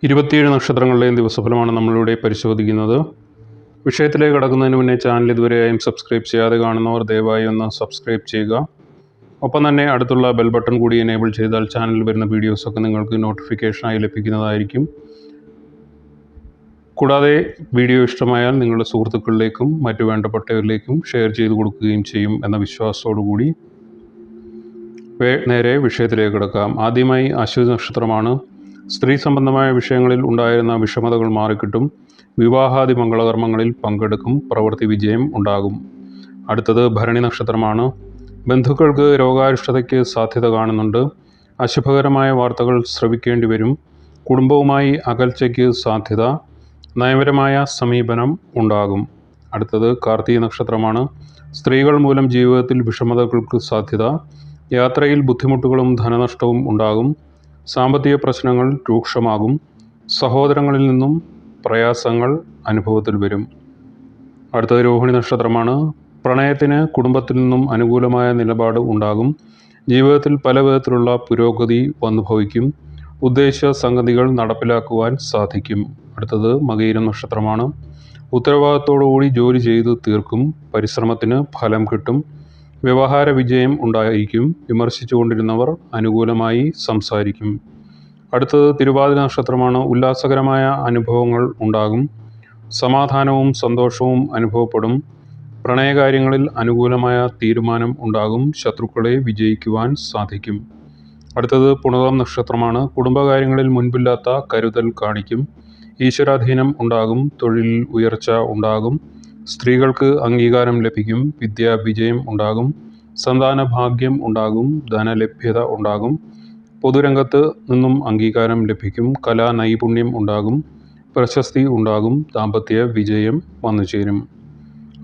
27 നക്ഷത്രങ്ങളുടെയും ദിവസഫലമാണ് നമ്മളിവിടെ പരിശോധിക്കുന്നത്. വിഷയത്തിലേക്ക് കടക്കുന്നതിന് മുന്നേ ചാനൽ ഇതുവരെയായും സബ്സ്ക്രൈബ് ചെയ്യാതെ കാണുന്നവർ ദയവായി ഒന്ന് സബ്സ്ക്രൈബ് ചെയ്യുക. ഒപ്പം തന്നെ അടുത്തുള്ള ബെൽ ബട്ടൺ കൂടി എനേബിൾ ചെയ്താൽ ചാനലിൽ വരുന്ന വീഡിയോസൊക്കെ നിങ്ങൾക്ക് നോട്ടിഫിക്കേഷനായി ലഭിക്കുന്നതായിരിക്കും. കൂടാതെ വീഡിയോ ഇഷ്ടമായാൽ നിങ്ങളുടെ സുഹൃത്തുക്കളിലേക്കും മറ്റു വേണ്ടപ്പെട്ടവരിലേക്കും ഷെയർ ചെയ്ത് കൊടുക്കുകയും ചെയ്യും എന്ന വിശ്വാസത്തോടു കൂടി നേരെ വിഷയത്തിലേക്ക് കിടക്കാം. ആദ്യമായി അശ്വതി നക്ഷത്രമാണ്. സ്ത്രീ സംബന്ധമായ വിഷയങ്ങളിൽ ഉണ്ടായിരുന്ന വിഷമതകൾ മാറിക്കിട്ടും. വിവാഹാദി മംഗളകർമ്മങ്ങളിൽ പങ്കെടുക്കും. പ്രവൃത്തി വിജയം ഉണ്ടാകും. അടുത്തത് ഭരണി നക്ഷത്രമാണ്. ബന്ധുക്കൾക്ക് രോഗാരിഷ്ടതയ്ക്ക് സാധ്യത കാണുന്നുണ്ട്. അശുഭകരമായ വാർത്തകൾ ശ്രവിക്കേണ്ടി വരും. കുടുംബവുമായി അകൽച്ചയ്ക്ക് സാധ്യത. നയപരമായ സമീപനം ഉണ്ടാകും. അടുത്തത് കാർത്തിക നക്ഷത്രമാണ്. സ്ത്രീകൾ മൂലം ജീവിതത്തിൽ വിഷമതകൾക്ക് സാധ്യത. യാത്രയിൽ ബുദ്ധിമുട്ടുകളും ധനനഷ്ടവും ഉണ്ടാകും. സാമ്പത്തിക പ്രശ്നങ്ങൾ രൂക്ഷമാകും. സഹോദരങ്ങളിൽ നിന്നും പ്രയാസങ്ങൾ അനുഭവത്തിൽ വരും. അടുത്തത് രോഹിണി നക്ഷത്രമാണ്. പ്രണയത്തിന് കുടുംബത്തിൽ നിന്നും അനുകൂലമായ നിലപാട് ഉണ്ടാകും. ജീവിതത്തിൽ പല വിധത്തിലുള്ള പുരോഗതി വന്നുഭവിക്കും. ഉദ്ദേശ സംഗതികൾ നടപ്പിലാക്കുവാൻ സാധിക്കും. അടുത്തത് മകയിരം നക്ഷത്രമാണ്. ഉത്തരവാദിത്തോടുകൂടി ജോലി ചെയ്തു തീർക്കും. പരിശ്രമത്തിന് ഫലം കിട്ടും. വ്യവഹാര വിജയം ഉണ്ടായിരിക്കും. വിമർശിച്ചുകൊണ്ടിരുന്നവർ അനുകൂലമായി സംസാരിക്കും. അടുത്തത് തിരുവാതിര നക്ഷത്രമാണ്. ഉല്ലാസകരമായ അനുഭവങ്ങൾ ഉണ്ടാകും. സമാധാനവും സന്തോഷവും അനുഭവപ്പെടും. പ്രണയകാര്യങ്ങളിൽ അനുകൂലമായ തീരുമാനം ഉണ്ടാകും. ശത്രുക്കളെ വിജയിക്കുവാൻ സാധിക്കും. അടുത്തത് പുണർദം നക്ഷത്രമാണ്. കുടുംബകാര്യങ്ങളിൽ മുൻപില്ലാത്ത കരുതൽ കാണിക്കും. ഈശ്വരാധീനം ഉണ്ടാകും. തൊഴിലിൽ ഉയർച്ച ഉണ്ടാകും. സ്ത്രീകൾക്ക് അംഗീകാരം ലഭിക്കും. വിദ്യാവിജയം ഉണ്ടാകും. സന്താന ഭാഗ്യം ഉണ്ടാകും. ധനലഭ്യത ഉണ്ടാകും. പൊതുരംഗത്ത് നിന്നും അംഗീകാരം ലഭിക്കും. കലാ നൈപുണ്യം ഉണ്ടാകും. പ്രശസ്തി ഉണ്ടാകും. ദാമ്പത്യ വിജയം വന്നുചേരും.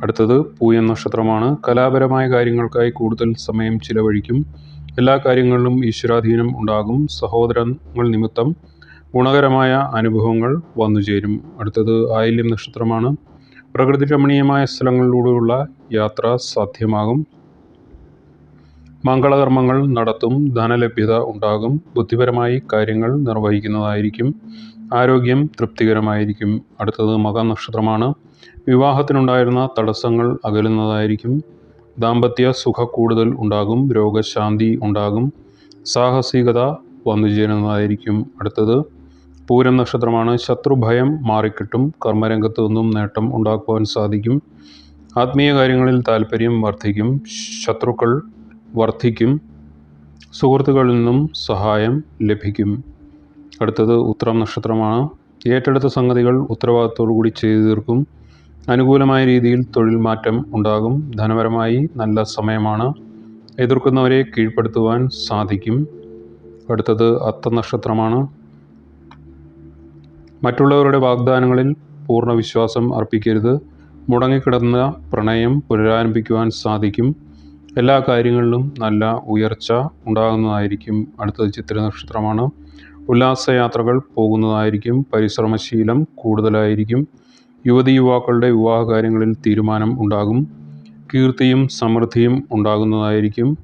അടുത്തത് പൂയം നക്ഷത്രമാണ്. കലാപരമായ കാര്യങ്ങൾക്കായി കൂടുതൽ സമയം ചിലവഴിക്കും. എല്ലാ കാര്യങ്ങളിലും ഈശ്വരാധീനം ഉണ്ടാകും. സഹോദരങ്ങൾ നിമിത്തം ഗുണകരമായ അനുഭവങ്ങൾ വന്നുചേരും. അടുത്തത് ആയില്യം നക്ഷത്രമാണ്. പ്രകൃതി രമണീയമായ സ്ഥലങ്ങളിലൂടെയുള്ള യാത്ര സാധ്യമാകും. മംഗളകർമ്മങ്ങൾ നടത്തും. ധനലഭ്യത ഉണ്ടാകും. ബുദ്ധിപരമായി കാര്യങ്ങൾ നിർവഹിക്കുന്നതായിരിക്കും. ആരോഗ്യം തൃപ്തികരമായിരിക്കും. അടുത്തത് മകം നക്ഷത്രമാണ്. വിവാഹത്തിനുണ്ടായിരുന്ന തടസ്സങ്ങൾ അകലുന്നതായിരിക്കും. ദാമ്പത്യ സുഖ കൂടുതൽ ഉണ്ടാകും. രോഗശാന്തി ഉണ്ടാകും. സാഹസികത വന്നുചേരുന്നതായിരിക്കും. അടുത്തത് പൂരം നക്ഷത്രമാണ്. ശത്രുഭയം മാറിക്കിട്ടും. കർമ്മരംഗത്ത് നിന്നും നേട്ടം ഉണ്ടാക്കുവാൻ സാധിക്കും. ആത്മീയ കാര്യങ്ങളിൽ താല്പര്യം വർദ്ധിക്കും. ശത്രുക്കൾ വർദ്ധിക്കും. സുഹൃത്തുക്കളിൽ നിന്നും സഹായം ലഭിക്കും. അടുത്തത് ഉത്രം നക്ഷത്രമാണ്. ഏറ്റെടുത്ത സംഗതികൾ ഉത്തരവാദിത്തോടു കൂടി ചെയ്തു തീർക്കും. അനുകൂലമായ രീതിയിൽ തൊഴിൽ മാറ്റം ഉണ്ടാകും. ധനപരമായി നല്ല സമയമാണ്. എതിർക്കുന്നവരെ കീഴ്പ്പെടുത്തുവാൻ സാധിക്കും. അടുത്തത് അത്തം നക്ഷത്രമാണ്. മറ്റുള്ളവരുടെ വാഗ്ദാനങ്ങളിൽ പൂർണ്ണ വിശ്വാസം അർപ്പിക്കരുത്. മുടങ്ങിക്കിടന്ന പ്രണയം പുനരാരംഭിക്കുവാൻ സാധിക്കും. എല്ലാ കാര്യങ്ങളിലും നല്ല ഉയർച്ച ഉണ്ടാകുന്നതായിരിക്കും. അടുത്തത് ചിത്ര നക്ഷത്രമാണ്. ഉല്ലാസയാത്രകൾ പോകുന്നതായിരിക്കും. പരിശ്രമശീലം കൂടുതലായിരിക്കും. യുവതി യുവാക്കളുടെ വിവാഹ കാര്യങ്ങളിൽ തീരുമാനം ഉണ്ടാകും. കീർത്തിയും സമൃദ്ധിയും ഉണ്ടാകുന്നതായിരിക്കും.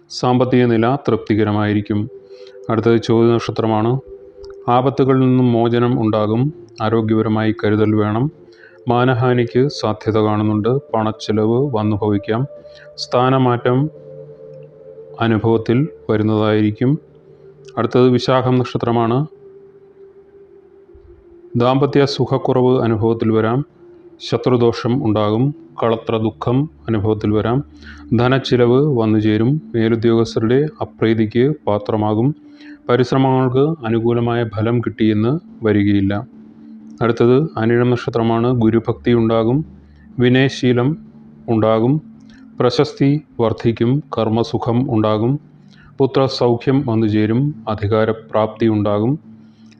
സാമ്പത്തിക നില തൃപ്തികരമായിരിക്കും. അടുത്തത് ചോതി നക്ഷത്രമാണ്. ആപത്തുകളിൽ നിന്നും മോചനം ഉണ്ടാകും. ആരോഗ്യപരമായി കരുതൽ വേണം. മാനഹാനിക്ക് സാധ്യത കാണുന്നുണ്ട്. പണച്ചെലവ് വന്നു ഭവിക്കാം. സ്ഥാനമാറ്റം അനുഭവത്തിൽ വരുന്നതായിരിക്കും. അടുത്തത് വിശാഖം നക്ഷത്രമാണ്. ദാമ്പത്യ സുഖക്കുറവ് അനുഭവത്തിൽ വരാം. ശത്രുദോഷം ഉണ്ടാകും. കളത്ര ദുഃഖം അനുഭവത്തിൽ വരാം. ധനച്ചിലവ് വന്നുചേരും. മേലുദ്യോഗസ്ഥരുടെ അപ്രീതിക്ക് പാത്രമാകും. പരിശ്രമങ്ങൾക്ക് അനുകൂലമായ ഫലം കിട്ടിയെന്ന് വരികയില്ല. അടുത്തത് അനിഴം നക്ഷത്രമാണ്. ഗുരുഭക്തി ഉണ്ടാകും. വിനയശീലം ഉണ്ടാകും. പ്രശസ്തി വർദ്ധിക്കും. കർമ്മസുഖം ഉണ്ടാകും. പുത്രസൗഖ്യം വന്നുചേരും. അധികാരപ്രാപ്തി ഉണ്ടാകും.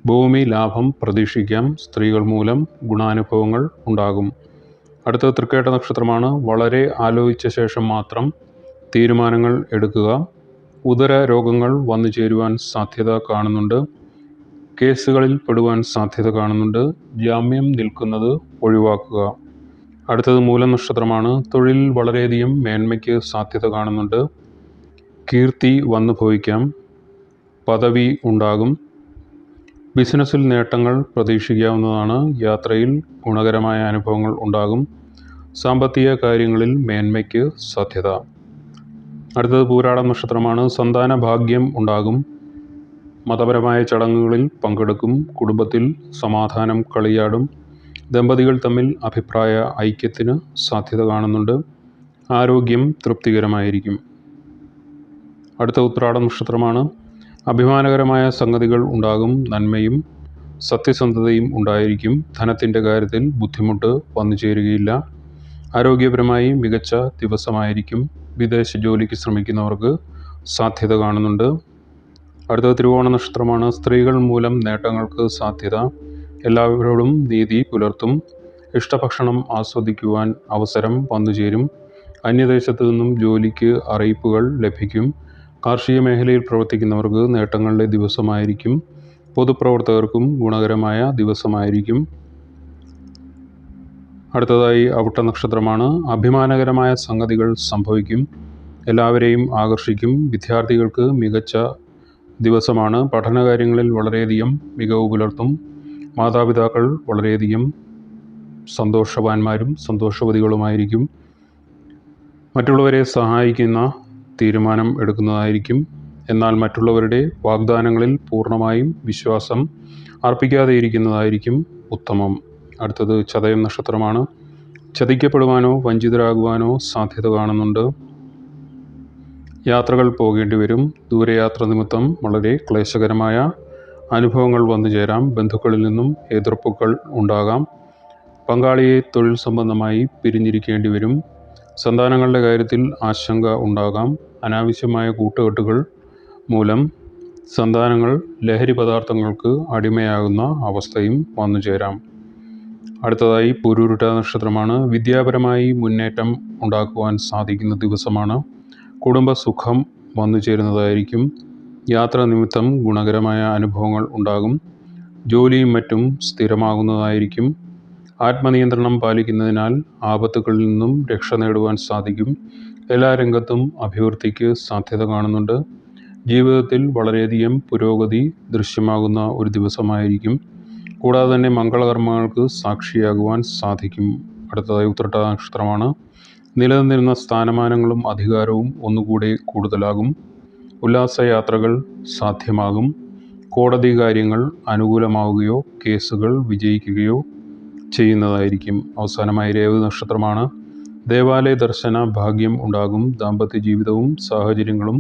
ഭൂമി ലാഭം പ്രതീക്ഷിക്കാം. സ്ത്രീകൾ മൂലം ഗുണാനുഭവങ്ങൾ ഉണ്ടാകും. അടുത്തത് തൃക്കേട്ട നക്ഷത്രമാണ്. വളരെ ആലോചിച്ച ശേഷം മാത്രം തീരുമാനങ്ങൾ എടുക്കുക. ഉദര രോഗങ്ങൾ വന്നു ചേരുവാൻ സാധ്യത കാണുന്നുണ്ട്. കേസുകളിൽ പെടുവാൻ സാധ്യത കാണുന്നുണ്ട്. ജാമ്യം നിൽക്കുന്നത് ഒഴിവാക്കുക. അടുത്തത് മൂലം നക്ഷത്രമാണ്. തൊഴിലിൽ വളരെയധികം മേന്മയ്ക്ക് സാധ്യത കാണുന്നുണ്ട്. കീർത്തി വന്നു ഭവിക്കാം. പദവി ഉണ്ടാകും. ബിസിനസ്സിൽ നേട്ടങ്ങൾ പ്രതീക്ഷിക്കാവുന്നതാണ്. യാത്രയിൽ ഗുണകരമായ അനുഭവങ്ങൾ ഉണ്ടാകും. സാമ്പത്തിക കാര്യങ്ങളിൽ മേന്മയ്ക്ക് സാധ്യത. അടുത്തത് പൂരാടം നക്ഷത്രമാണ്. സന്താന ഭാഗ്യം ഉണ്ടാകും. മതപരമായ ചടങ്ങുകളിൽ പങ്കെടുക്കും. കുടുംബത്തിൽ സമാധാനം കളിയാടും. ദമ്പതികൾ തമ്മിൽ അഭിപ്രായ ഐക്യത്തിന് സാധ്യത കാണുന്നുണ്ട്. ആരോഗ്യം തൃപ്തികരമായിരിക്കും. അടുത്ത ഉത്രാടം നക്ഷത്രമാണ്. അഭിമാനകരമായ സംഗതികൾ ഉണ്ടാകും. നന്മയും സത്യസന്ധതയും ഉണ്ടായിരിക്കും. ധനത്തിൻ്റെ കാര്യത്തിൽ ബുദ്ധിമുട്ട് വന്നു ചേരുകയില്ല. ആരോഗ്യപരമായി മികച്ച ദിവസമായിരിക്കും. വിദേശ ജോലിക്ക് ശ്രമിക്കുന്നവർക്ക് സാധ്യത കാണുന്നുണ്ട്. അടുത്ത തിരുവോണ നക്ഷത്രമാണ്. സ്ത്രീകൾ മൂലം നേട്ടങ്ങൾക്ക് സാധ്യത. എല്ലാവരോടും നീതി പുലർത്തും. ഇഷ്ടഭക്ഷണം ആസ്വദിക്കുവാൻ അവസരം വന്നുചേരും. അന്യദേശത്തു നിന്നും ജോലിക്ക് അറിയിപ്പുകൾ ലഭിക്കും. കാർഷിക മേഖലയിൽ പ്രവർത്തിക്കുന്നവർക്ക് നേട്ടങ്ങളുടെ ദിവസമായിരിക്കും. പൊതുപ്രവർത്തകർക്കും ഗുണകരമായ ദിവസമായിരിക്കും. അടുത്തതായി അവിട്ട നക്ഷത്രമാണ്. അഭിമാനകരമായ സംഗതികൾ സംഭവിക്കും. എല്ലാവരെയും ആകർഷിക്കും. വിദ്യാർത്ഥികൾക്ക് മികച്ച ദിവസമാണ്. പഠനകാര്യങ്ങളിൽ വളരെയധികം മികവ് പുലർത്തും. മാതാപിതാക്കൾ വളരെയധികം സന്തോഷവാന്മാരും സന്തോഷവതികളുമായിരിക്കും. മറ്റുള്ളവരെ സഹായിക്കുന്ന തീരുമാനം എടുക്കുന്നതായിരിക്കും. എന്നാൽ മറ്റുള്ളവരുടെ വാഗ്ദാനങ്ങളിൽ പൂർണ്ണമായും വിശ്വാസം അർപ്പിക്കാതെ ഇരിക്കുന്നതായിരിക്കും ഉത്തമം. അടുത്തത് ചതയം നക്ഷത്രമാണ്. ചതിക്കപ്പെടുവാനോ വഞ്ചിതരാകുവാനോ സാധ്യത കാണുന്നുണ്ട്. യാത്രകൾ പോകേണ്ടി വരും. ദൂരയാത്ര നിമിത്തം വളരെ ക്ലേശകരമായ അനുഭവങ്ങൾ വന്നു ചേരാം. ബന്ധുക്കളിൽ നിന്നും എതിർപ്പുകൾ ഉണ്ടാകാം. പങ്കാളിയെ തൊഴിൽ സംബന്ധമായി പിരിഞ്ഞിരിക്കേണ്ടി വരും. സന്താനങ്ങളുടെ കാര്യത്തിൽ ആശങ്ക ഉണ്ടാകാം. അനാവശ്യമായ കൂട്ടുകെട്ടുകൾ മൂലം സന്താനങ്ങൾ ലഹരി പദാർത്ഥങ്ങൾക്ക് അടിമയാകുന്ന അവസ്ഥയും വന്നു ചേരാം. അടുത്തതായി പുരുരുട്ട നക്ഷത്രമാണ്. വിദ്യാപരമായി മുന്നേറ്റം ഉണ്ടാക്കുവാൻ സാധിക്കുന്ന ദിവസമാണ്. കുടുംബസുഖം വന്നു ചേരുന്നതായിരിക്കും. യാത്ര നിമിത്തം ഗുണകരമായ അനുഭവങ്ങൾ ഉണ്ടാകും. ജോലിയും മറ്റും സ്ഥിരമാകുന്നതായിരിക്കും. ആത്മനിയന്ത്രണം പാലിക്കുന്നതിനാൽ ആപത്തുകളിൽ നിന്നും രക്ഷ നേടുവാൻ സാധിക്കും. എല്ലാ രംഗത്തും അഭിവൃദ്ധിക്ക് സാധ്യത കാണുന്നുണ്ട്. ജീവിതത്തിൽ വളരെയധികം പുരോഗതി ദൃശ്യമാകുന്ന ഒരു ദിവസമായിരിക്കും. കൂടാതെ തന്നെ മംഗളകർമ്മങ്ങൾക്ക് സാക്ഷിയാകുവാൻ സാധിക്കും. അടുത്തതായി ഉത്രട്ട നക്ഷത്രമാണ്. നിലനിന്നിരുന്ന സ്ഥാനമാനങ്ങളും അധികാരവും ഒന്നുകൂടെ കൂടുതലാകും. ഉല്ലാസയാത്രകൾ സാധ്യമാകും. കോടതി കാര്യങ്ങൾ അനുകൂലമാവുകയോ കേസുകൾ വിജയിക്കുകയോ ചെയ്യുന്നതായിരിക്കും. അവസാനമായി രേവതി നക്ഷത്രമാണ്. ദേവാലയ ദർശന ഭാഗ്യം ഉണ്ടാകും. ദാമ്പത്യ ജീവിതവും സാഹചര്യങ്ങളും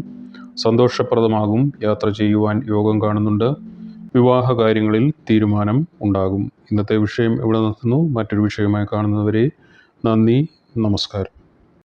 സന്തോഷപ്രദമാകും. യാത്ര ചെയ്യുവാൻ യോഗം കാണുന്നുണ്ട്. വിവാഹ കാര്യങ്ങളിൽ തീരുമാനം ഉണ്ടാകും. ഇന്നത്തെ വിഷയം ഇവിടെ നിർത്തുന്നു. മറ്റൊരു വിഷയമായി കാണുന്നവരെ നന്ദി, നമസ്കാരം.